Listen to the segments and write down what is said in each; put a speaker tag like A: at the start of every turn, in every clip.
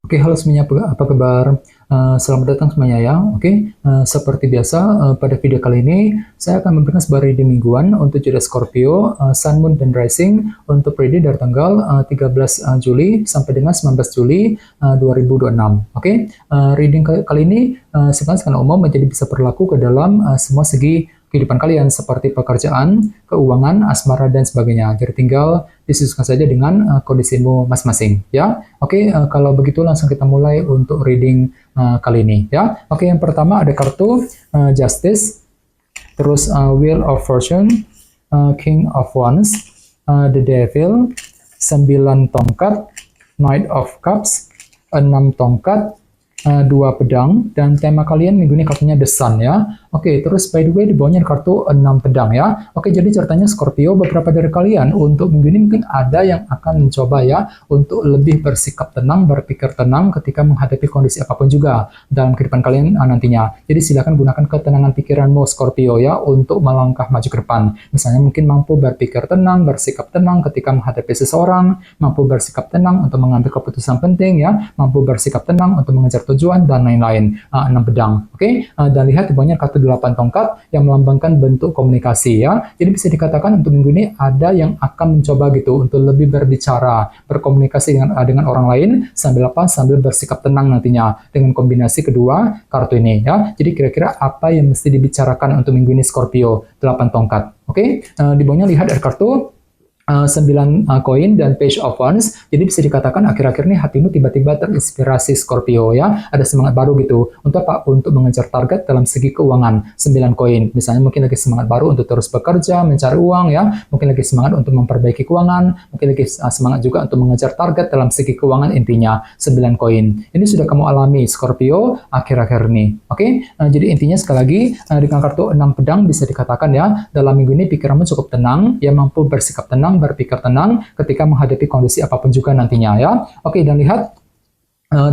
A: Oke, halo semuanya, apa kabar? Selamat datang semuanya ya. Oke, seperti biasa pada video kali ini saya akan memberikan sebuah reading mingguan untuk zodiak Scorpio, Sun, Moon, dan Rising untuk reading dari tanggal 13 Juli sampai dengan 19 Juli 2026. Oke, reading kali ini secara umum menjadi bisa berlaku ke dalam semua segi kehidupan kalian seperti pekerjaan, keuangan, asmara, dan sebagainya. Jadi tinggal disesuaikan saja dengan kondisimu masing-masing ya. Oke, kalau begitu langsung kita mulai untuk reading kali ini ya. Oke, yang pertama ada kartu Justice, terus Wheel of Fortune, King of Wands, The Devil, 9 tongkat, Knight of Cups, 6 tongkat, 2 pedang, dan tema kalian minggu ini kartunya The Sun ya. Oke, terus by the way di bawahnya ada kartu 6 pedang ya. Oke, jadi ceritanya Scorpio, beberapa dari kalian untuk minggu ini mungkin ada yang akan mencoba ya untuk lebih bersikap tenang, berpikir tenang ketika menghadapi kondisi apapun juga dalam kehidupan kalian nantinya. Jadi silakan gunakan ketenangan pikiranmu Scorpio ya untuk melangkah maju ke depan. Misalnya mungkin mampu berpikir tenang, bersikap tenang ketika menghadapi seseorang, mampu bersikap tenang untuk mengambil keputusan penting ya, mampu bersikap tenang untuk mengejar tujuan dan lain-lain. 6 pedang. Oke, dan lihat di bawahnya kartu 8 tongkat yang melambangkan bentuk komunikasi ya. Jadi bisa dikatakan untuk minggu ini ada yang akan mencoba gitu untuk lebih berbicara, berkomunikasi dengan orang lain sambil apa? Sambil bersikap tenang nantinya dengan kombinasi kedua kartu ini ya. Jadi kira-kira apa yang mesti dibicarakan untuk minggu ini Scorpio? 8 tongkat. Oke, di bawahnya lihat ada kartu 9 koin dan Page of Wands. Jadi bisa dikatakan akhir-akhir ini hatimu tiba-tiba terinspirasi Scorpio ya. Ada semangat baru gitu. Untuk apa? Untuk mengejar target dalam segi keuangan. 9 koin. Misalnya mungkin lagi semangat baru untuk terus bekerja, mencari uang ya. Mungkin lagi semangat untuk memperbaiki keuangan. Mungkin lagi semangat juga untuk mengejar target dalam segi keuangan intinya. 9 koin. Ini sudah kamu alami Scorpio akhir-akhir ini. Oke? Jadi intinya sekali lagi dengan kartu 6 pedang bisa dikatakan ya, dalam minggu ini pikiranmu cukup tenang, ya mampu bersikap tenang, berpikir tenang ketika menghadapi kondisi apapun juga nantinya ya. Oke, dan lihat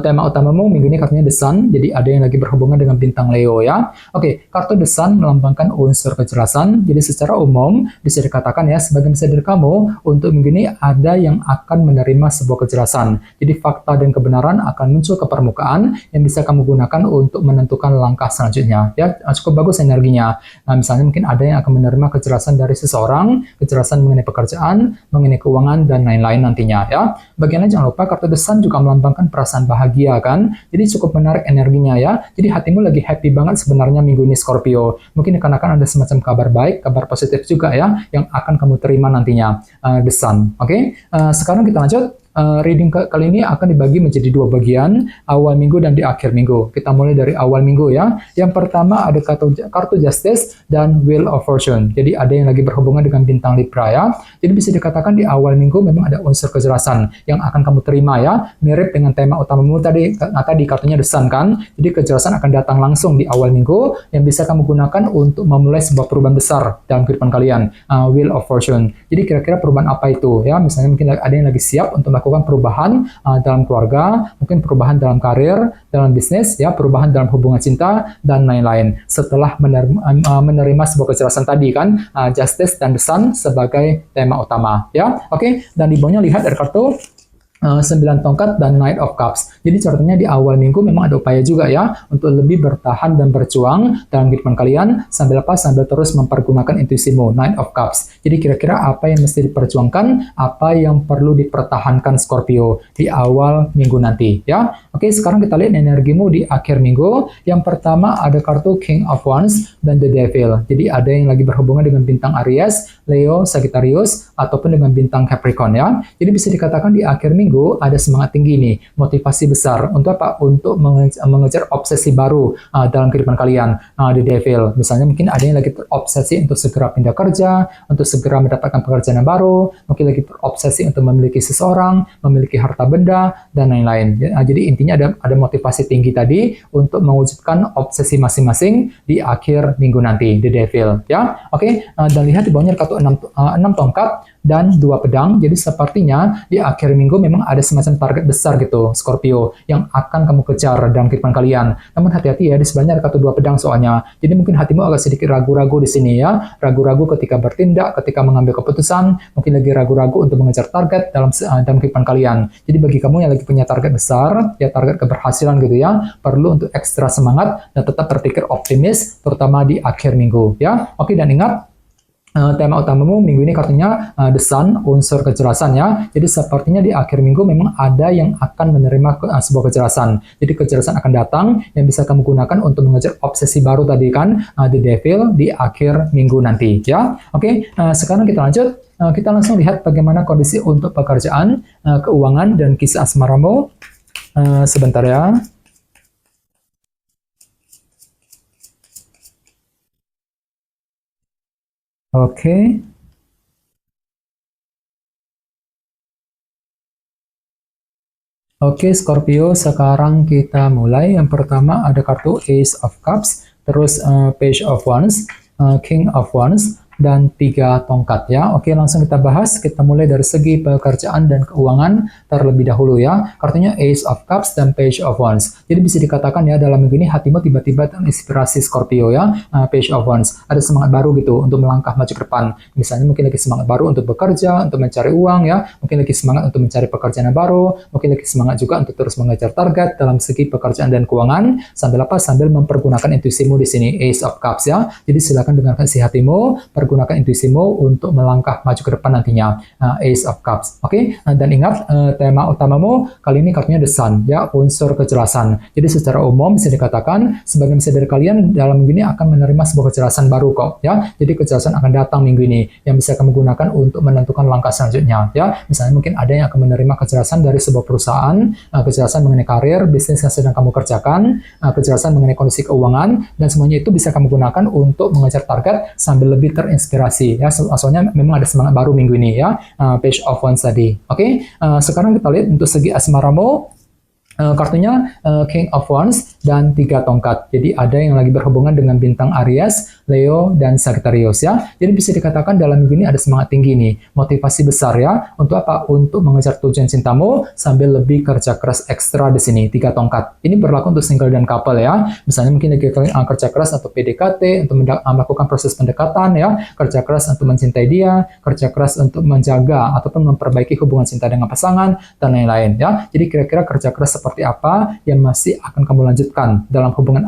A: tema utamamu minggu ini kartunya The Sun, jadi ada yang lagi berhubungan dengan bintang Leo ya. Oke, kartu The Sun melambangkan unsur kejelasan, jadi secara umum bisa dikatakan ya sebagai messenger kamu untuk minggu ini ada yang akan menerima sebuah kejelasan. Jadi fakta dan kebenaran akan muncul ke permukaan yang bisa kamu gunakan untuk menentukan langkah selanjutnya. Ya, cukup bagus energinya. Nah, misalnya mungkin ada yang akan menerima kejelasan dari seseorang, kejelasan mengenai pekerjaan, mengenai keuangan dan lain-lain nantinya ya. Bagiannya jangan lupa kartu The Sun juga melambangkan perasaan bahagia kan, jadi cukup menarik energinya ya. Jadi hatimu lagi happy banget sebenarnya minggu ini Scorpio. Mungkin dikarenakan ada semacam kabar baik, kabar positif juga ya yang akan kamu terima nantinya The Sun. Oke, sekarang kita lanjut. Reading kali ini akan dibagi menjadi 2 bagian, awal minggu dan di akhir minggu. Kita mulai dari awal minggu ya. Yang pertama ada kartu Justice dan Wheel of Fortune. Jadi ada yang lagi berhubungan dengan bintang Libra ya. Jadi bisa dikatakan di awal minggu memang ada unsur kejelasan yang akan kamu terima ya. Mirip dengan tema utamamu tadi kartunya The Sun kan. Jadi kejelasan akan datang langsung di awal minggu yang bisa kamu gunakan untuk memulai sebuah perubahan besar dalam kehidupan kalian. Wheel of Fortune. Jadi kira-kira perubahan apa itu ya? Misalnya mungkin ada yang lagi siap untuk melakukan perubahan dalam keluarga, mungkin perubahan dalam karir, dalam bisnis, ya, perubahan dalam hubungan cinta, dan lain-lain. Setelah menerima sebuah kejelasan tadi kan, Justice dan The Sun sebagai tema utama. Ya, oke. Dan di bawahnya lihat ada kartu 9 tongkat dan Knight of Cups. Jadi ceritanya di awal minggu memang ada upaya juga ya untuk lebih bertahan dan berjuang dalam kehidupan kalian sambil apa? Sambil terus mempergunakan intuisimu, Knight of Cups. Jadi kira-kira apa yang mesti diperjuangkan, apa yang perlu dipertahankan Scorpio di awal minggu nanti ya. Oke, sekarang kita lihat energimu di akhir minggu. Yang pertama ada kartu King of Wands dan The Devil. Jadi ada yang lagi berhubungan dengan bintang Aries, Leo, Sagittarius ataupun dengan bintang Capricorn ya. Jadi bisa dikatakan di akhir minggu ada semangat tinggi nih, motivasi besar untuk apa? Untuk mengejar obsesi baru dalam kehidupan kalian. The Devil, misalnya mungkin ada yang lagi terobsesi untuk segera pindah kerja, untuk segera mendapatkan pekerjaan yang baru, mungkin lagi terobsesi untuk memiliki seseorang, memiliki harta benda dan lain-lain. Jadi intinya ada motivasi tinggi tadi untuk mewujudkan obsesi masing-masing di akhir minggu nanti, The Devil. Ya, oke. Dan lihat di bawahnya kartu 6 tongkat dan 2 pedang. Jadi sepertinya di akhir minggu memang ada semacam target besar gitu, Scorpio, yang akan kamu kejar dalam kehidupan kalian. Namun hati-hati ya, di sebelahnya ada kartu 2 pedang soalnya. Jadi mungkin hatimu agak sedikit ragu-ragu di sini ya. Ragu-ragu ketika bertindak, ketika mengambil keputusan, mungkin lagi ragu-ragu untuk mengejar target dalam kehidupan kalian. Jadi bagi kamu yang lagi punya target besar, ya target keberhasilan gitu ya, perlu untuk ekstra semangat dan tetap berpikir optimis, terutama di akhir minggu ya. Oke, dan ingat, tema utamamu minggu ini kartunya The Sun, unsur kejelasan ya. Jadi sepertinya di akhir minggu memang ada yang akan menerima sebuah kejelasan. Jadi kejelasan akan datang yang bisa kamu gunakan untuk mengejar obsesi baru tadi kan, The Devil di akhir minggu nanti ya. Oke, sekarang kita lanjut. Kita langsung lihat bagaimana kondisi untuk pekerjaan, keuangan, dan kisah asmaramu. Sebentar ya. Oke. Oke, Scorpio, sekarang kita mulai. Yang pertama ada kartu Ace of Cups, terus Page of Wands, King of Wands, dan 3 tongkat ya. Oke, langsung kita bahas. Kita mulai dari segi pekerjaan dan keuangan terlebih dahulu ya. Kartunya Ace of Cups dan Page of Wands. Jadi bisa dikatakan ya, dalam minggu ini hatimu tiba-tiba terinspirasi Scorpio ya. Page of Wands. Ada semangat baru gitu untuk melangkah maju ke depan. Misalnya mungkin lagi semangat baru untuk bekerja, untuk mencari uang ya. Mungkin lagi semangat untuk mencari pekerjaan yang baru. Mungkin lagi semangat juga untuk terus mengejar target dalam segi pekerjaan dan keuangan. Sambil apa? Sambil mempergunakan intuisimu di sini, Ace of Cups ya. Jadi silakan dengarkan isi hatimu, gunakan intuisimu untuk melangkah maju ke depan nantinya. Ace of Cups. Oke, dan ingat tema utamamu kali ini kartunya The Sun ya, unsur kejelasan. Jadi secara umum bisa dikatakan sebagian besar dari kalian dalam minggu ini akan menerima sebuah kejelasan baru kok ya. Jadi kejelasan akan datang minggu ini yang bisa kamu gunakan untuk menentukan langkah selanjutnya ya. Misalnya mungkin ada yang akan menerima kejelasan dari sebuah perusahaan, kejelasan mengenai karir, bisnis yang sedang kamu kerjakan, kejelasan mengenai kondisi keuangan, dan semuanya itu bisa kamu gunakan untuk mengejar target sambil lebih terinspirasi ya. Soalnya memang ada semangat baru minggu ini ya. Page of Wands tadi. Oke, sekarang kita lihat untuk segi asmaramu. Kartunya King of Wands dan 3 tongkat. Jadi ada yang lagi berhubungan dengan bintang Aries, Leo, dan Sagittarius ya. Jadi bisa dikatakan dalam minggu ini ada semangat tinggi nih, motivasi besar ya. Untuk apa? Untuk mengejar tujuan cintamu sambil lebih kerja keras ekstra di sini. 3 tongkat. Ini berlaku untuk single dan couple ya. Misalnya mungkin lagi kerja keras atau PDKT untuk melakukan proses pendekatan ya, kerja keras untuk mencintai dia, kerja keras untuk menjaga ataupun memperbaiki hubungan cinta dengan pasangan dan lain-lain ya. Jadi kira-kira kerja keras seperti apa yang masih akan kamu lanjutkan dalam hubungan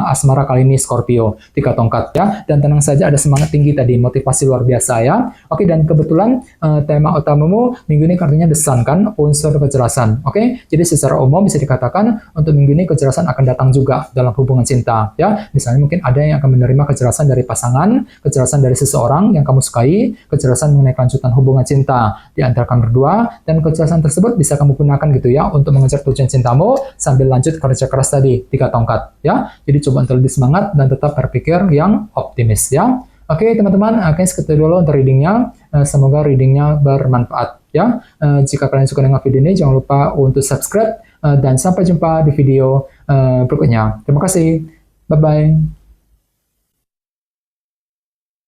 A: asmara kali ini Scorpio. 3 tongkat ya. Dan tenang saja, ada semangat tinggi tadi, motivasi luar biasa ya. Oke, dan kebetulan tema utamamu minggu ini kartunya The Sun kan, unsur kejelasan. Oke, jadi secara umum bisa dikatakan untuk minggu ini kejelasan akan datang juga dalam hubungan cinta ya. Misalnya mungkin ada yang akan menerima kejelasan dari pasangan, kejelasan dari seseorang yang kamu sukai, kejelasan mengenai kelanjutan hubungan cinta di antara kalian berdua, dan kejelasan tersebut bisa kamu gunakan gitu ya untuk mengejar tujuan cintamu sambil lanjut kerja keras tadi, 3 tongkat ya. Jadi coba untuk lebih semangat dan tetap berpikir yang optimis ya. Oke teman-teman, segitu dulu untuk readingnya. Semoga readingnya bermanfaat ya. Jika kalian suka dengan video ini, jangan lupa untuk subscribe dan sampai jumpa di video berikutnya. Terima kasih. Bye-bye.